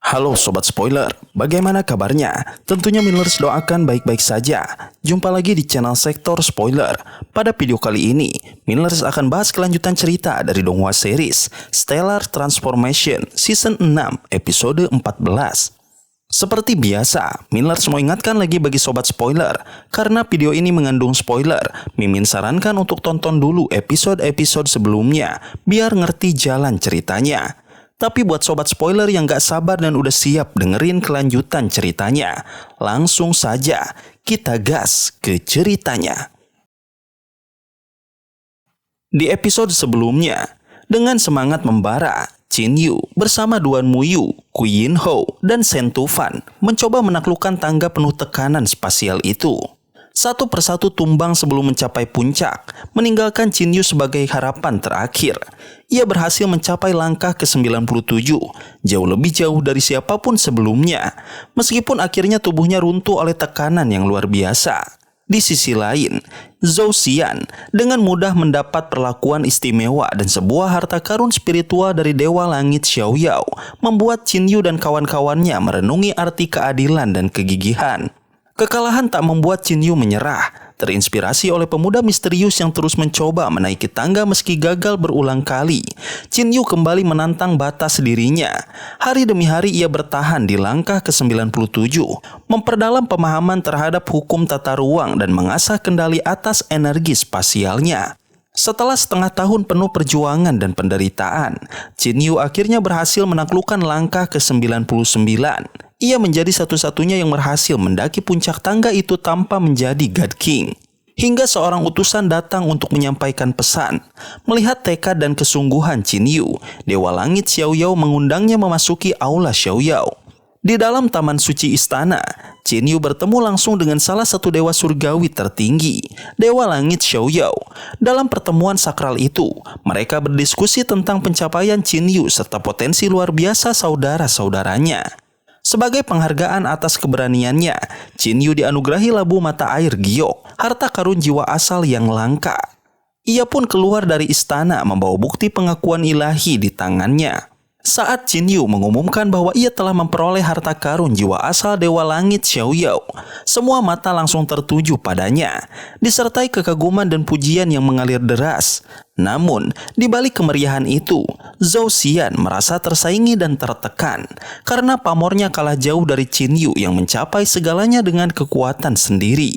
Halo Sobat Spoiler, bagaimana kabarnya? Tentunya Millers doakan baik-baik saja. Jumpa lagi di channel Sektor Spoiler. Pada video kali ini, Millers akan bahas kelanjutan cerita dari Donghua series Stellar Transformation Season 6 episode 14. Seperti biasa, Millers mau ingatkan lagi bagi Sobat Spoiler, karena video ini mengandung spoiler, Mimin sarankan untuk tonton dulu episode-episode sebelumnya, biar ngerti jalan ceritanya. Tapi buat Sobat Spoiler yang gak sabar dan udah siap dengerin kelanjutan ceritanya, langsung saja kita gas ke ceritanya. Di episode sebelumnya, dengan semangat membara, Chin Yu bersama Duan Muyu, Ku Yin Ho, dan Shen Tufan mencoba menaklukkan tangga penuh tekanan spasial itu. Satu persatu tumbang sebelum mencapai puncak, meninggalkan Chin Yu sebagai harapan terakhir. Ia berhasil mencapai langkah ke-97, jauh lebih jauh dari siapapun sebelumnya, meskipun akhirnya tubuhnya runtuh oleh tekanan yang luar biasa. Di sisi lain, Zhou Xian dengan mudah mendapat perlakuan istimewa dan sebuah harta karun spiritual dari Dewa Langit Xiao Yao, membuat Chin Yu dan kawan-kawannya merenungi arti keadilan dan kegigihan. Kekalahan tak membuat Chin Yu menyerah. Terinspirasi oleh pemuda misterius yang terus mencoba menaiki tangga meski gagal berulang kali, Chin Yu kembali menantang batas dirinya. Hari demi hari ia bertahan di langkah ke-97, memperdalam pemahaman terhadap hukum tata ruang dan mengasah kendali atas energi spasialnya. Setelah setengah tahun penuh perjuangan dan penderitaan, Chin Yu akhirnya berhasil menaklukkan langkah ke-99. Ia menjadi satu-satunya yang berhasil mendaki puncak tangga itu tanpa menjadi God King. Hingga seorang utusan datang untuk menyampaikan pesan. Melihat tekad dan kesungguhan Chin Yu, Dewa Langit Xiao Yao mengundangnya memasuki aula Xiao Yao. Di dalam taman suci istana, Chin Yu bertemu langsung dengan salah satu dewa surgawi tertinggi, Dewa Langit Xiao Yao. Dalam pertemuan sakral itu, mereka berdiskusi tentang pencapaian Chin Yu serta potensi luar biasa saudara-saudaranya. Sebagai penghargaan atas keberaniannya, Chin Yu dianugerahi labu mata air giok, harta karun jiwa asal yang langka. Ia pun keluar dari istana membawa bukti pengakuan ilahi di tangannya. Saat Chin Yu mengumumkan bahwa ia telah memperoleh harta karun jiwa asal Dewa Langit Xiao Yao, semua mata langsung tertuju padanya, disertai kekaguman dan pujian yang mengalir deras. Namun, di balik kemeriahan itu, Zhou Xian merasa tersaingi dan tertekan karena pamornya kalah jauh dari Chin Yu yang mencapai segalanya dengan kekuatan sendiri.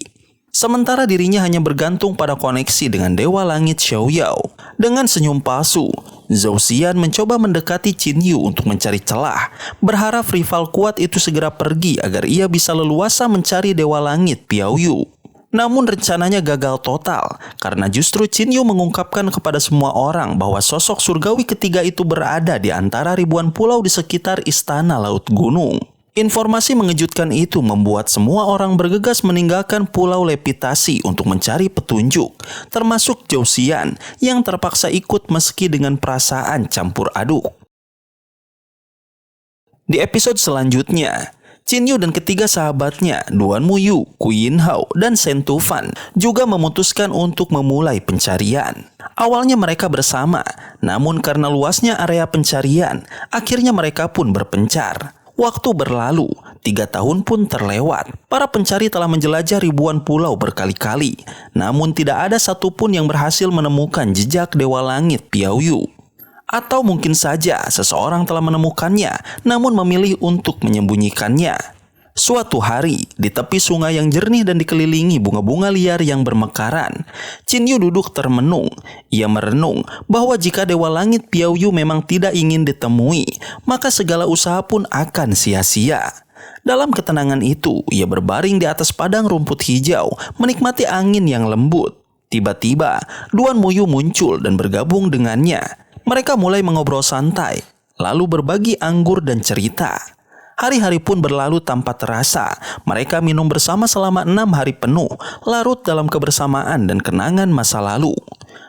Sementara dirinya hanya bergantung pada koneksi dengan Dewa Langit Xiao Yao. Dengan senyum palsu, Zhou Xian mencoba mendekati Chin Yu untuk mencari celah, berharap rival kuat itu segera pergi agar ia bisa leluasa mencari Dewa Langit Piao Yu. Namun rencananya gagal total, karena justru Chin Yu mengungkapkan kepada semua orang bahwa sosok surgawi ketiga itu berada di antara ribuan pulau di sekitar Istana Laut Gunung. Informasi mengejutkan itu membuat semua orang bergegas meninggalkan Pulau Levitasi untuk mencari petunjuk, termasuk Zhou Xian yang terpaksa ikut meski dengan perasaan campur aduk. Di episode selanjutnya, Chin Yu dan ketiga sahabatnya, Duan Muyu, Ku Yin Ho, dan Shen Tufan juga memutuskan untuk memulai pencarian. Awalnya mereka bersama, namun karena luasnya area pencarian, akhirnya mereka pun berpencar. Waktu berlalu, 3 tahun pun terlewat. Para pencari telah menjelajah ribuan pulau berkali-kali, namun tidak ada satupun yang berhasil menemukan jejak Dewa Langit Piao Yu. Atau mungkin saja seseorang telah menemukannya, namun memilih untuk menyembunyikannya. Suatu hari, di tepi sungai yang jernih dan dikelilingi bunga-bunga liar yang bermekaran, Chin Yu duduk termenung. Ia merenung bahwa jika Dewa Langit Piao Yu memang tidak ingin ditemui, maka segala usaha pun akan sia-sia. Dalam ketenangan itu, ia berbaring di atas padang rumput hijau, menikmati angin yang lembut. Tiba-tiba, Duan Muyu muncul dan bergabung dengannya. Mereka mulai mengobrol santai, lalu berbagi anggur dan cerita. Hari-hari pun berlalu tanpa terasa. Mereka minum bersama selama 6 hari penuh, larut dalam kebersamaan dan kenangan masa lalu.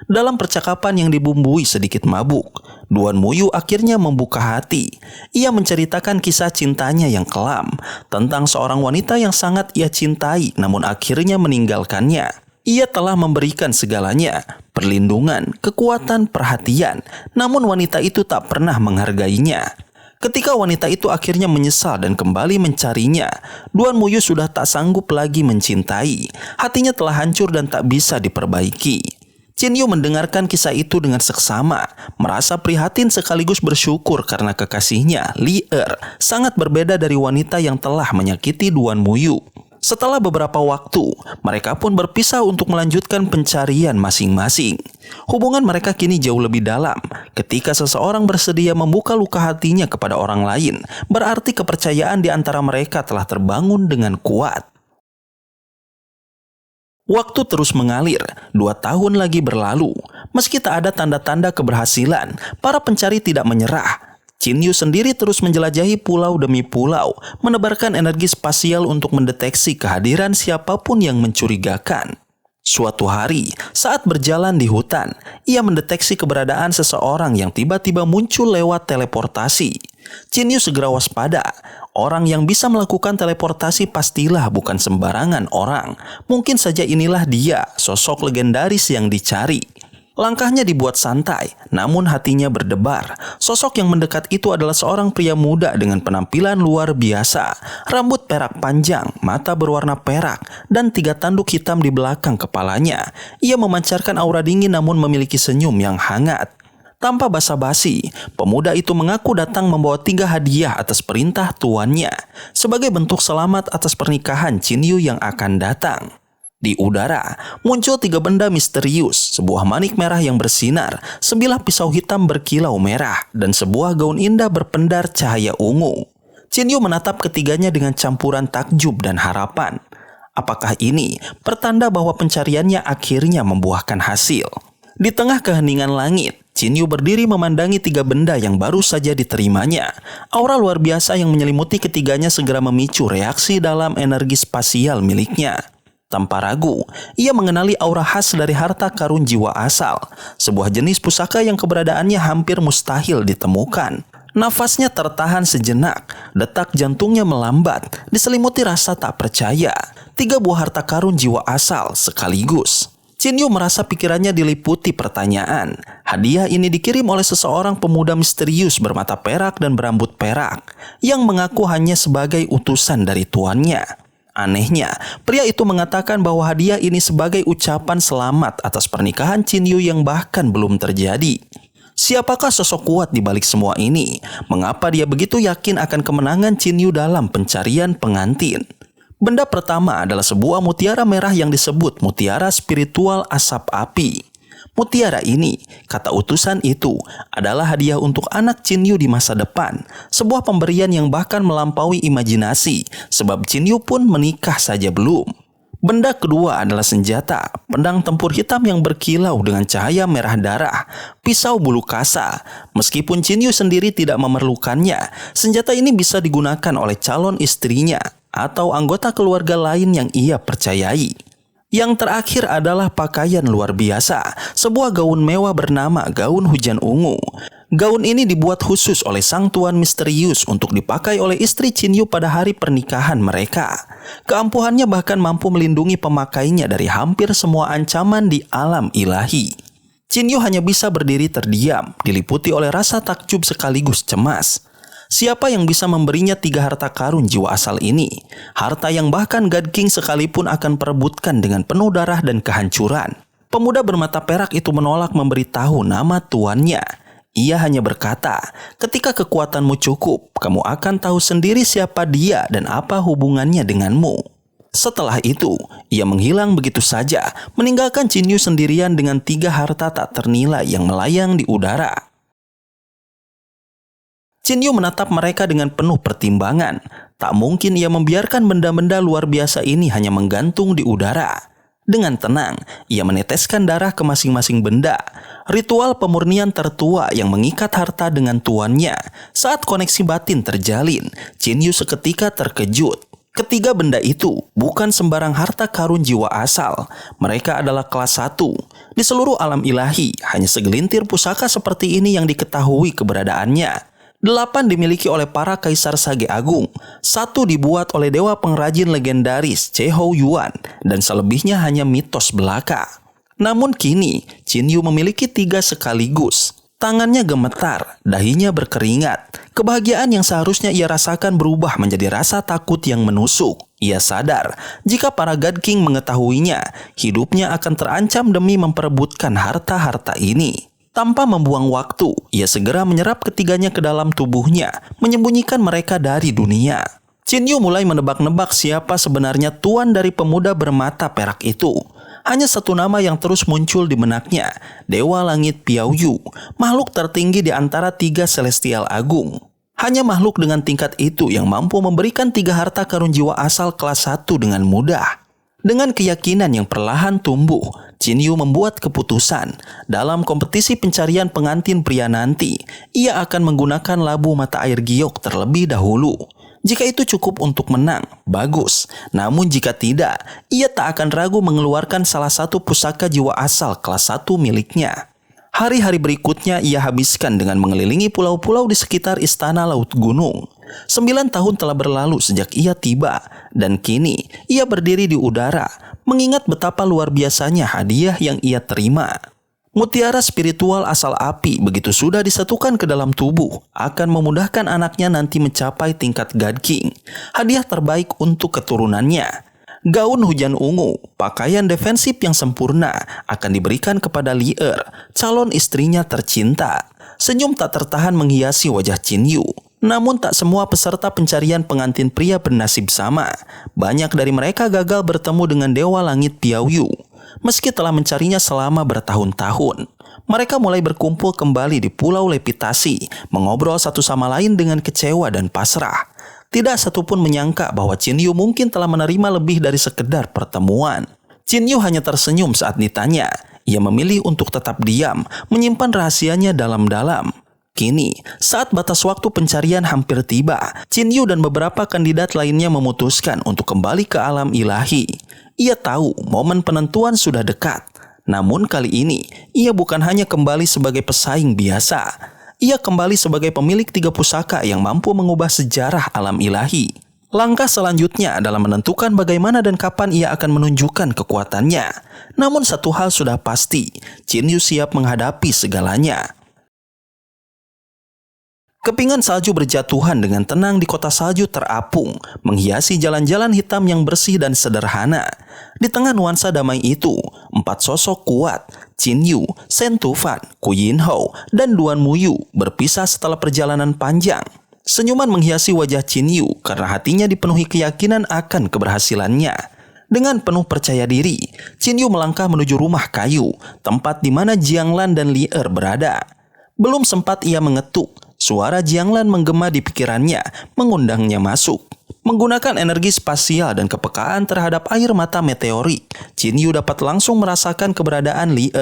Dalam percakapan yang dibumbui sedikit mabuk, Duan Muyu akhirnya membuka hati. Ia menceritakan kisah cintanya yang kelam, tentang seorang wanita yang sangat ia cintai namun akhirnya meninggalkannya. Ia telah memberikan segalanya, perlindungan, kekuatan, perhatian, namun wanita itu tak pernah menghargainya. Ketika wanita itu akhirnya menyesal dan kembali mencarinya, Duan Muyu sudah tak sanggup lagi mencintai. Hatinya telah hancur dan tak bisa diperbaiki. Qin Yu mendengarkan kisah itu dengan seksama, merasa prihatin sekaligus bersyukur karena kekasihnya, Li Er, sangat berbeda dari wanita yang telah menyakiti Duan Muyu. Setelah beberapa waktu, mereka pun berpisah untuk melanjutkan pencarian masing-masing. Hubungan mereka kini jauh lebih dalam. Ketika seseorang bersedia membuka luka hatinya kepada orang lain, berarti kepercayaan di antara mereka telah terbangun dengan kuat. Waktu terus mengalir, 2 tahun lagi berlalu. Meski tak ada tanda-tanda keberhasilan, para pencari tidak menyerah. Qin Yu sendiri terus menjelajahi pulau demi pulau, menebarkan energi spasial untuk mendeteksi kehadiran siapapun yang mencurigakan. Suatu hari, saat berjalan di hutan, ia mendeteksi keberadaan seseorang yang tiba-tiba muncul lewat teleportasi. Qin Yu segera waspada. Orang yang bisa melakukan teleportasi pastilah bukan sembarangan orang. Mungkin saja inilah dia, sosok legendaris yang dicari. Langkahnya dibuat santai, namun hatinya berdebar. Sosok yang mendekat itu adalah seorang pria muda dengan penampilan luar biasa. Rambut perak panjang, mata berwarna perak, dan 3 tanduk hitam di belakang kepalanya. Ia memancarkan aura dingin namun memiliki senyum yang hangat. Tanpa basa-basi, pemuda itu mengaku datang membawa 3 hadiah atas perintah tuannya, sebagai bentuk selamat atas pernikahan Qin Yu yang akan datang. Di udara, muncul 3 benda misterius, sebuah manik merah yang bersinar, sebilah pisau hitam berkilau merah, dan sebuah gaun indah berpendar cahaya ungu. Qin Yu menatap ketiganya dengan campuran takjub dan harapan. Apakah ini pertanda bahwa pencariannya akhirnya membuahkan hasil? Di tengah keheningan langit, Qin Yu berdiri memandangi 3 benda yang baru saja diterimanya. Aura luar biasa yang menyelimuti ketiganya segera memicu reaksi dalam energi spasial miliknya. Tanpa ragu, ia mengenali aura khas dari harta karun jiwa asal, sebuah jenis pusaka yang keberadaannya hampir mustahil ditemukan. Nafasnya tertahan sejenak, detak jantungnya melambat, diselimuti rasa tak percaya. 3 buah harta karun jiwa asal sekaligus. Qin Yu merasa pikirannya diliputi pertanyaan. Hadiah ini dikirim oleh seseorang pemuda misterius bermata perak dan berambut perak, yang mengaku hanya sebagai utusan dari tuannya. Anehnya, pria itu mengatakan bahwa hadiah ini sebagai ucapan selamat atas pernikahan Qin Yu yang bahkan belum terjadi. Siapakah sosok kuat di balik semua ini? Mengapa dia begitu yakin akan kemenangan Qin Yu dalam pencarian pengantin? Benda pertama adalah sebuah mutiara merah yang disebut mutiara spiritual asap api. Mutiara ini, kata utusan itu, adalah hadiah untuk anak Qin Yu di masa depan. Sebuah pemberian yang bahkan melampaui imajinasi, sebab Qin Yu pun menikah saja belum. Benda kedua adalah senjata, pedang tempur hitam yang berkilau dengan cahaya merah darah, pisau bulu kasa. Meskipun Qin Yu sendiri tidak memerlukannya, senjata ini bisa digunakan oleh calon istrinya atau anggota keluarga lain yang ia percayai. Yang terakhir adalah pakaian luar biasa, sebuah gaun mewah bernama gaun hujan ungu. Gaun ini dibuat khusus oleh sang tuan misterius untuk dipakai oleh istri Qin Yu pada hari pernikahan mereka. Keampuhannya bahkan mampu melindungi pemakainya dari hampir semua ancaman di alam ilahi. Qin Yu hanya bisa berdiri terdiam, diliputi oleh rasa takjub sekaligus cemas. Siapa yang bisa memberinya 3 harta karun jiwa asal ini? Harta yang bahkan God King sekalipun akan perebutkan dengan penuh darah dan kehancuran. Pemuda bermata perak itu menolak memberitahu nama tuannya. Ia hanya berkata, ketika kekuatanmu cukup, kamu akan tahu sendiri siapa dia dan apa hubungannya denganmu. Setelah itu, ia menghilang begitu saja, meninggalkan Qin Yu sendirian dengan 3 harta tak ternilai yang melayang di udara. Qin Yu menatap mereka dengan penuh pertimbangan. Tak mungkin ia membiarkan benda-benda luar biasa ini hanya menggantung di udara. Dengan tenang, ia meneteskan darah ke masing-masing benda. Ritual pemurnian tertua yang mengikat harta dengan tuannya. Saat koneksi batin terjalin, Qin Yu seketika terkejut. Ketiga benda itu bukan sembarang harta karun jiwa asal. Mereka adalah kelas 1. Di seluruh alam ilahi, hanya segelintir pusaka seperti ini yang diketahui keberadaannya. 8 dimiliki oleh para kaisar Sage Agung, 1 dibuat oleh dewa pengrajin legendaris Chehou Yuan, dan selebihnya hanya mitos belaka. Namun kini, Qin Yu memiliki 3 sekaligus. Tangannya gemetar, dahinya berkeringat. Kebahagiaan yang seharusnya ia rasakan berubah menjadi rasa takut yang menusuk. Ia sadar, jika para God King mengetahuinya, hidupnya akan terancam demi memperebutkan harta-harta ini. Tanpa membuang waktu, ia segera menyerap ketiganya ke dalam tubuhnya, menyembunyikan mereka dari dunia. Qin Yu mulai menebak-nebak siapa sebenarnya tuan dari pemuda bermata perak itu. Hanya satu nama yang terus muncul di benaknya, Dewa Langit Piao Yu, makhluk tertinggi di antara 3 Celestial Agung. Hanya makhluk dengan tingkat itu yang mampu memberikan 3 harta karun jiwa asal kelas 1 dengan mudah. Dengan keyakinan yang perlahan tumbuh, Qin Yu membuat keputusan. Dalam kompetisi pencarian pengantin pria nanti, ia akan menggunakan labu mata air giok terlebih dahulu. Jika itu cukup untuk menang, bagus. Namun jika tidak, ia tak akan ragu mengeluarkan salah satu pusaka jiwa asal kelas 1 miliknya. Hari-hari berikutnya ia habiskan dengan mengelilingi pulau-pulau di sekitar Istana Laut Gunung. 9 tahun telah berlalu sejak ia tiba, dan kini ia berdiri di udara, mengingat betapa luar biasanya hadiah yang ia terima. Mutiara spiritual asal api begitu sudah disatukan ke dalam tubuh akan memudahkan anaknya nanti mencapai tingkat God King. Hadiah terbaik untuk keturunannya. Gaun hujan ungu, pakaian defensif yang sempurna akan diberikan kepada Li calon istrinya tercinta. Senyum tak tertahan menghiasi wajah Qin Yu. Namun tak semua peserta pencarian pengantin pria bernasib sama. Banyak dari mereka gagal bertemu dengan Dewa Langit Piao Yu. Meski telah mencarinya selama bertahun-tahun, mereka mulai berkumpul kembali di Pulau Levitasi, mengobrol satu sama lain dengan kecewa dan pasrah. Tidak satupun menyangka bahwa Qin Yu mungkin telah menerima lebih dari sekedar pertemuan. Qin Yu hanya tersenyum saat ditanya. Ia memilih untuk tetap diam, menyimpan rahasianya dalam-dalam. Kini, saat batas waktu pencarian hampir tiba, Qin Yu dan beberapa kandidat lainnya memutuskan untuk kembali ke alam ilahi. Ia tahu momen penentuan sudah dekat. Namun kali ini, ia bukan hanya kembali sebagai pesaing biasa. Ia kembali sebagai pemilik 3 pusaka yang mampu mengubah sejarah alam ilahi. Langkah selanjutnya adalah menentukan bagaimana dan kapan ia akan menunjukkan kekuatannya. Namun satu hal sudah pasti, Qin Yu siap menghadapi segalanya. Kepingan salju berjatuhan dengan tenang di kota salju terapung, menghiasi jalan-jalan hitam yang bersih dan sederhana. Di tengah nuansa damai itu, 4 sosok kuat, Qin Yu, Shen Tufan, Gu Yinhou, dan Duan Muyu berpisah setelah perjalanan panjang. Senyuman menghiasi wajah Qin Yu karena hatinya dipenuhi keyakinan akan keberhasilannya. Dengan penuh percaya diri, Qin Yu melangkah menuju rumah kayu, tempat di mana Jianglan dan Li berada. Belum sempat ia mengetuk, suara Jianglan menggema di pikirannya, mengundangnya masuk. Menggunakan energi spasial dan kepekaan terhadap air mata meteorik, Qin Yu dapat langsung merasakan keberadaan Li.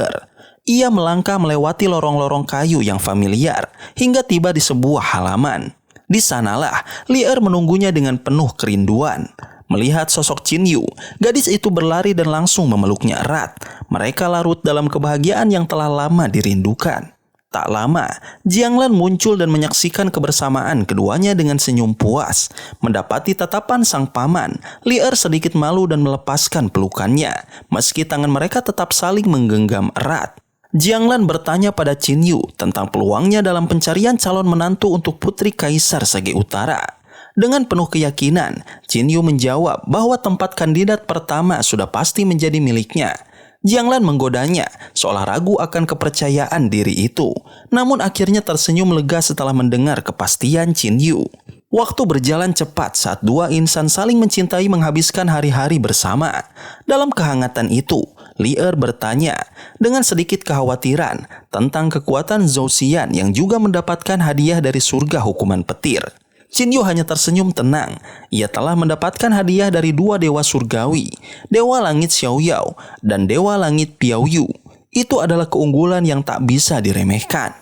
Ia melangkah melewati lorong-lorong kayu yang familiar, hingga tiba di sebuah halaman. Di sanalah Li menunggunya dengan penuh kerinduan. Melihat sosok Qin Yu, gadis itu berlari dan langsung memeluknya erat. Mereka larut dalam kebahagiaan yang telah lama dirindukan. Tak lama, Jianglan muncul dan menyaksikan kebersamaan keduanya dengan senyum puas. Mendapati tatapan sang paman, Li sedikit malu dan melepaskan pelukannya, meski tangan mereka tetap saling menggenggam erat. Jianglan bertanya pada Qin Yu tentang peluangnya dalam pencarian calon menantu untuk putri Kaisar Sage Utara. Dengan penuh keyakinan, Qin Yu menjawab bahwa tempat kandidat pertama sudah pasti menjadi miliknya. Jianglan menggodanya, seolah ragu akan kepercayaan diri itu. Namun akhirnya tersenyum lega setelah mendengar kepastian Qin Yu. Waktu berjalan cepat saat 2 insan saling mencintai menghabiskan hari-hari bersama. Dalam kehangatan itu, Li bertanya dengan sedikit kekhawatiran tentang kekuatan Zhou Xian yang juga mendapatkan hadiah dari surga hukuman petir. Qin Yu hanya tersenyum tenang. Ia telah mendapatkan hadiah dari 2 dewa surgawi, Dewa Langit Xiaoyao dan Dewa Langit Piao Yu. Itu adalah keunggulan yang tak bisa diremehkan.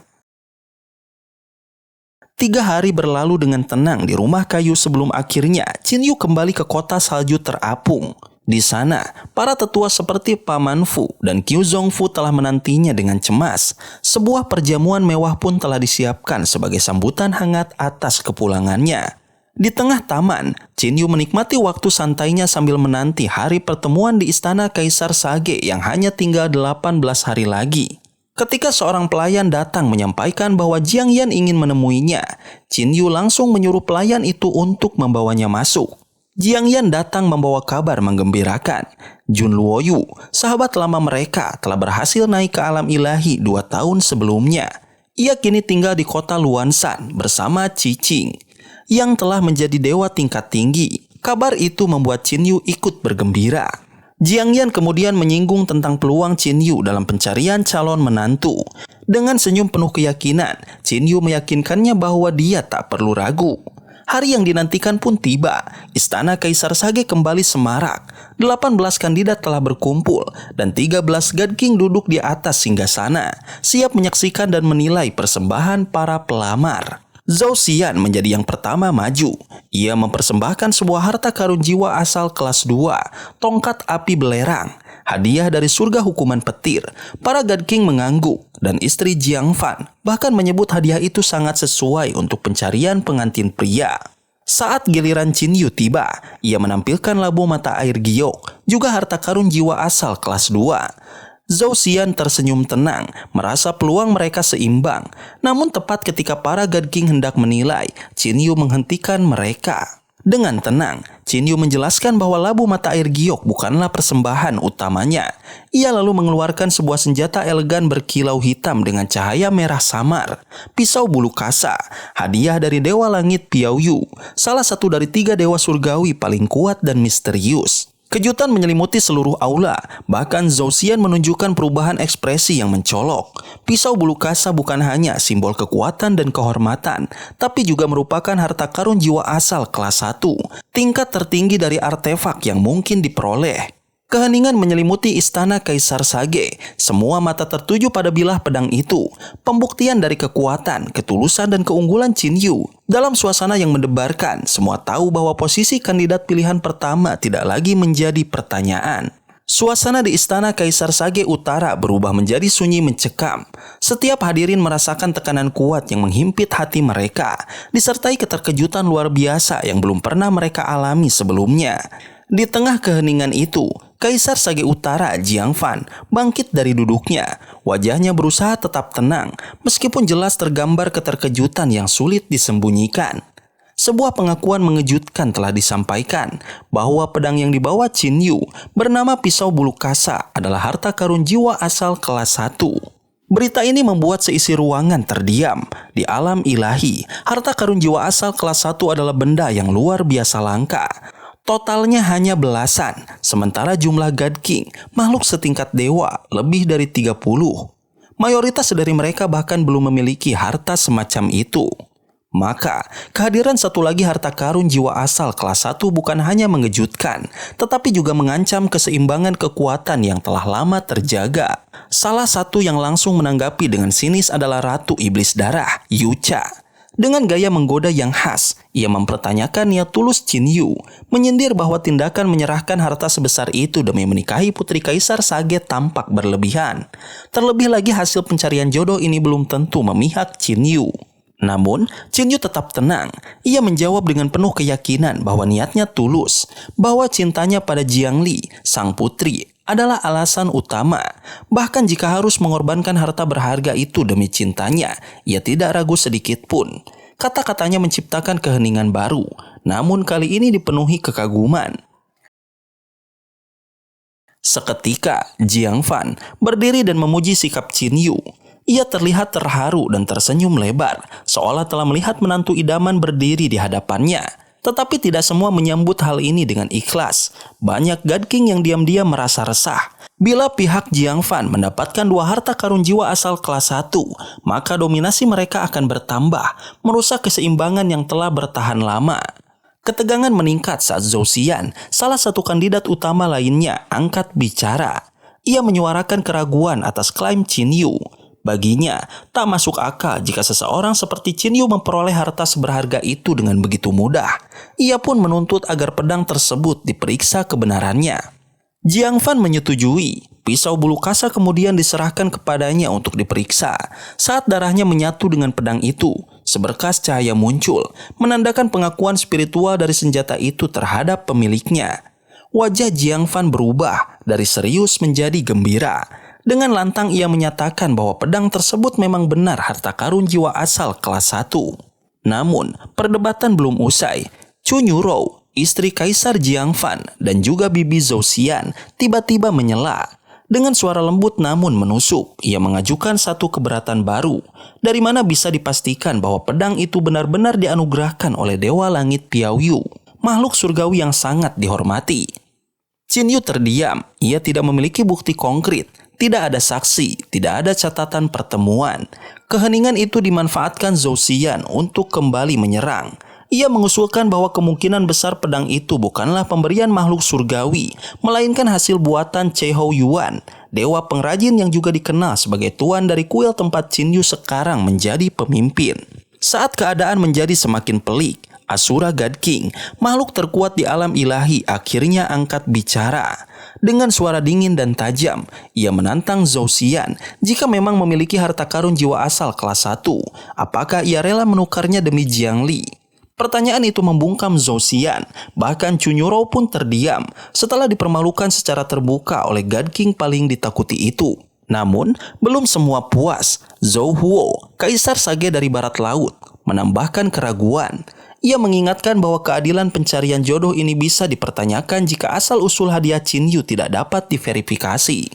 3 hari berlalu dengan tenang di rumah kayu sebelum akhirnya Qin Yu kembali ke kota salju terapung. Di sana, para tetua seperti Paman Fu dan Qiu Zongfu telah menantinya dengan cemas. Sebuah perjamuan mewah pun telah disiapkan sebagai sambutan hangat atas kepulangannya. Di tengah taman, Qin Yu menikmati waktu santainya sambil menanti hari pertemuan di Istana Kaisar Sage yang hanya tinggal 18 hari lagi. Ketika seorang pelayan datang menyampaikan bahwa Jiang Yan ingin menemuinya, Qin Yu langsung menyuruh pelayan itu untuk membawanya masuk. Jiang Yan datang membawa kabar menggembirakan. Jun Luoyu, sahabat lama mereka, telah berhasil naik ke alam ilahi 2 tahun sebelumnya. Ia kini tinggal di kota Luanshan bersama Qi Qing, yang telah menjadi dewa tingkat tinggi. Kabar itu membuat Qin Yu ikut bergembira. Jiang Yan kemudian menyinggung tentang peluang Qin Yu dalam pencarian calon menantu. Dengan senyum penuh keyakinan, Qin Yu meyakinkannya bahwa dia tak perlu ragu. Hari yang dinantikan pun tiba. Istana Kaisar Sage kembali semarak. 18 kandidat telah berkumpul dan 13 God King duduk di atas singgasana, siap menyaksikan dan menilai persembahan para pelamar. Zhou Xian menjadi yang pertama maju. Ia mempersembahkan sebuah harta karun jiwa asal kelas 2, tongkat api belerang, hadiah dari surga hukuman petir. Para God King mengangguk dan istri Jiang Fan bahkan menyebut hadiah itu sangat sesuai untuk pencarian pengantin pria. Saat giliran Qin Yu tiba, ia menampilkan labu mata air giok, juga harta karun jiwa asal kelas 2. Zhou Xian tersenyum tenang, merasa peluang mereka seimbang. Namun tepat ketika para God King hendak menilai, Qin Yu menghentikan mereka. Dengan tenang, Qin Yu menjelaskan bahwa labu mata air giok bukanlah persembahan utamanya. Ia lalu mengeluarkan sebuah senjata elegan berkilau hitam dengan cahaya merah samar. Pisau bulu kasa, hadiah dari Dewa Langit Piao Yu, salah satu dari 3 dewa surgawi paling kuat dan misterius. Kejutan menyelimuti seluruh aula, bahkan Zhou Xian menunjukkan perubahan ekspresi yang mencolok. Pisau bulu kasa bukan hanya simbol kekuatan dan kehormatan, tapi juga merupakan harta karun jiwa asal kelas 1, tingkat tertinggi dari artefak yang mungkin diperoleh. Keheningan menyelimuti istana Kaisar Sage. Semua mata tertuju pada bilah pedang itu. Pembuktian dari kekuatan, ketulusan, dan keunggulan Qin Yu. Dalam suasana yang mendebarkan, semua tahu bahwa posisi kandidat pilihan pertama tidak lagi menjadi pertanyaan. Suasana di istana Kaisar Sage Utara berubah menjadi sunyi mencekam. Setiap hadirin merasakan tekanan kuat yang menghimpit hati mereka, disertai keterkejutan luar biasa yang belum pernah mereka alami sebelumnya. Di tengah keheningan itu, Kaisar Sage Utara Jiang Fan bangkit dari duduknya. Wajahnya berusaha tetap tenang, meskipun jelas tergambar keterkejutan yang sulit disembunyikan. Sebuah pengakuan mengejutkan telah disampaikan bahwa pedang yang dibawa Qin Yu bernama pisau bulu kasa adalah harta karun jiwa asal kelas 1. Berita ini membuat seisi ruangan terdiam. Di alam ilahi, harta karun jiwa asal kelas 1 adalah benda yang luar biasa langka. Totalnya hanya belasan, sementara jumlah God King, makhluk setingkat dewa, lebih dari 30. Mayoritas dari mereka bahkan belum memiliki harta semacam itu. Maka, kehadiran satu lagi harta karun jiwa asal kelas 1 bukan hanya mengejutkan, tetapi juga mengancam keseimbangan kekuatan yang telah lama terjaga. Salah satu yang langsung menanggapi dengan sinis adalah Ratu Iblis Darah, Yucha. Dengan gaya menggoda yang khas, ia mempertanyakan niat tulus Qin Yu, menyindir bahwa tindakan menyerahkan harta sebesar itu demi menikahi putri Kaisar Sage tampak berlebihan. Terlebih lagi hasil pencarian jodoh ini belum tentu memihak Qin Yu. Namun, Qin Yu tetap tenang. Ia menjawab dengan penuh keyakinan bahwa niatnya tulus, bahwa cintanya pada Jiang Li, sang putri, adalah alasan utama. Bahkan jika harus mengorbankan harta berharga itu demi cintanya, ia tidak ragu sedikit pun. Kata-katanya menciptakan keheningan baru, namun kali ini dipenuhi kekaguman. Seketika, Jiang Fan berdiri dan memuji sikap Qin Yu. Ia terlihat terharu dan tersenyum lebar, seolah telah melihat menantu idaman berdiri di hadapannya. Tetapi tidak semua menyambut hal ini dengan ikhlas. Banyak God King yang diam-diam merasa resah. Bila pihak Jiang Fan mendapatkan 2 harta karun jiwa asal kelas 1, maka dominasi mereka akan bertambah, merusak keseimbangan yang telah bertahan lama. Ketegangan meningkat saat Zhou Xian, salah satu kandidat utama lainnya, angkat bicara. Ia menyuarakan keraguan atas klaim Qin Yu. Baginya, tak masuk akal jika seseorang seperti Qin Yu memperoleh harta seberharga itu dengan begitu mudah. Ia pun menuntut agar pedang tersebut diperiksa kebenarannya. Jiang Fan menyetujui. Pisau bulu kasa kemudian diserahkan kepadanya untuk diperiksa. Saat darahnya menyatu dengan pedang itu, seberkas cahaya muncul, menandakan pengakuan spiritual dari senjata itu terhadap pemiliknya. Wajah Jiang Fan berubah dari serius menjadi gembira. Dengan lantang ia menyatakan bahwa pedang tersebut memang benar harta karun jiwa asal kelas 1. Namun, perdebatan belum usai. Chu Nyurou, istri Kaisar Jiangfan dan juga Bibi Zhou Xian tiba-tiba menyela. Dengan suara lembut namun menusuk, ia mengajukan satu keberatan baru. Dari mana bisa dipastikan bahwa pedang itu benar-benar dianugerahkan oleh Dewa Langit Piaoyu, makhluk surgawi yang sangat dihormati. Qin Yu terdiam, ia tidak memiliki bukti konkret. Tidak ada saksi, tidak ada catatan pertemuan. Keheningan itu dimanfaatkan Zhou Xian untuk kembali menyerang. Ia mengusulkan bahwa kemungkinan besar pedang itu bukanlah pemberian makhluk surgawi, melainkan hasil buatan Chehou Yuan, dewa pengrajin yang juga dikenal sebagai tuan dari kuil tempat Qin Yu sekarang menjadi pemimpin. Saat keadaan menjadi semakin pelik, Asura God King, makhluk terkuat di alam ilahi, akhirnya angkat bicara. Dengan suara dingin dan tajam, ia menantang Zhou Xian jika memang memiliki harta karun jiwa asal kelas 1, apakah ia rela menukarnya demi Jiang Li? Pertanyaan itu membungkam Zhou Xian, bahkan Chu Nyurou pun terdiam setelah dipermalukan secara terbuka oleh God King paling ditakuti itu. Namun, belum semua puas. Zhou Huo, Kaisar Sage dari Barat Laut, menambahkan keraguan. Ia mengingatkan bahwa keadilan pencarian jodoh ini bisa dipertanyakan jika asal-usul hadiah Qin Yu tidak dapat diverifikasi.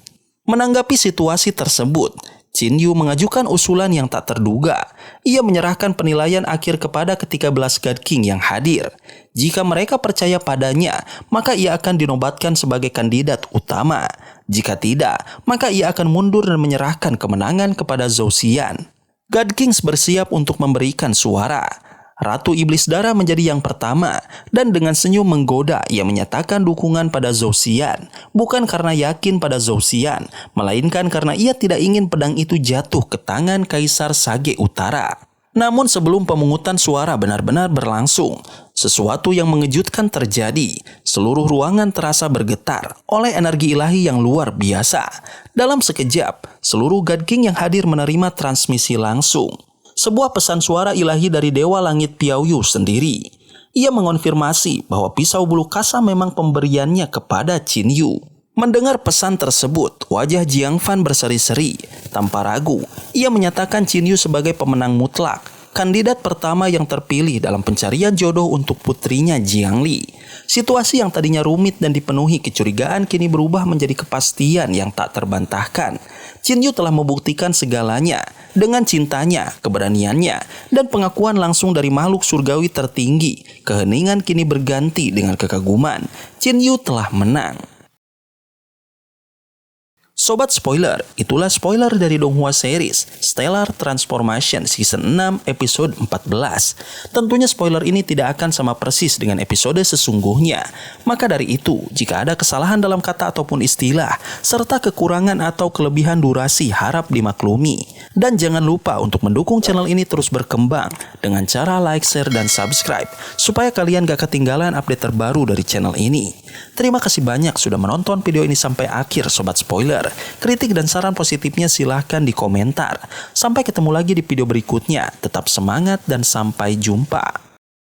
Menanggapi situasi tersebut, Qin Yu mengajukan usulan yang tak terduga. Ia menyerahkan penilaian akhir kepada ke-13 God King yang hadir. Jika mereka percaya padanya, maka ia akan dinobatkan sebagai kandidat utama. Jika tidak, maka ia akan mundur dan menyerahkan kemenangan kepada Zhou Xian. God Kings bersiap untuk memberikan suara. Ratu Iblis Darah menjadi yang pertama, dan dengan senyum menggoda ia menyatakan dukungan pada Zhou Xian, bukan karena yakin pada Zhou Xian, melainkan karena ia tidak ingin pedang itu jatuh ke tangan Kaisar Sage Utara. Namun sebelum pemungutan suara benar-benar berlangsung, sesuatu yang mengejutkan terjadi. Seluruh ruangan terasa bergetar oleh energi ilahi yang luar biasa. Dalam sekejap, seluruh God King yang hadir menerima transmisi langsung. Sebuah pesan suara ilahi dari Dewa Langit Piaoyu sendiri. Ia mengonfirmasi bahwa pisau bulu kasa memang pemberiannya kepada Qin Yu. Mendengar pesan tersebut, wajah Jiangfan berseri-seri. Tanpa ragu, ia menyatakan Qin Yu sebagai pemenang mutlak, kandidat pertama yang terpilih dalam pencarian jodoh untuk putrinya Jiang Li. Situasi yang tadinya rumit dan dipenuhi kecurigaan kini berubah menjadi kepastian yang tak terbantahkan. Qin Yu telah membuktikan segalanya dengan cintanya, keberaniannya, dan pengakuan langsung dari makhluk surgawi tertinggi. Keheningan kini berganti dengan kekaguman. Qin Yu telah menang. Sobat spoiler, itulah spoiler dari Donghua series Stellar Transformation Season 6 episode 14. Tentunya spoiler ini tidak akan sama persis dengan episode sesungguhnya. Maka dari itu, jika ada kesalahan dalam kata ataupun istilah, serta kekurangan atau kelebihan durasi harap dimaklumi. Dan jangan lupa untuk mendukung channel ini terus berkembang dengan cara like, share, dan subscribe, supaya kalian gak ketinggalan update terbaru dari channel ini. Terima kasih banyak sudah menonton video ini sampai akhir Sobat Spoiler. Kritik dan saran positifnya silahkan di komentar. Sampai ketemu lagi di video berikutnya. Tetap semangat dan sampai jumpa.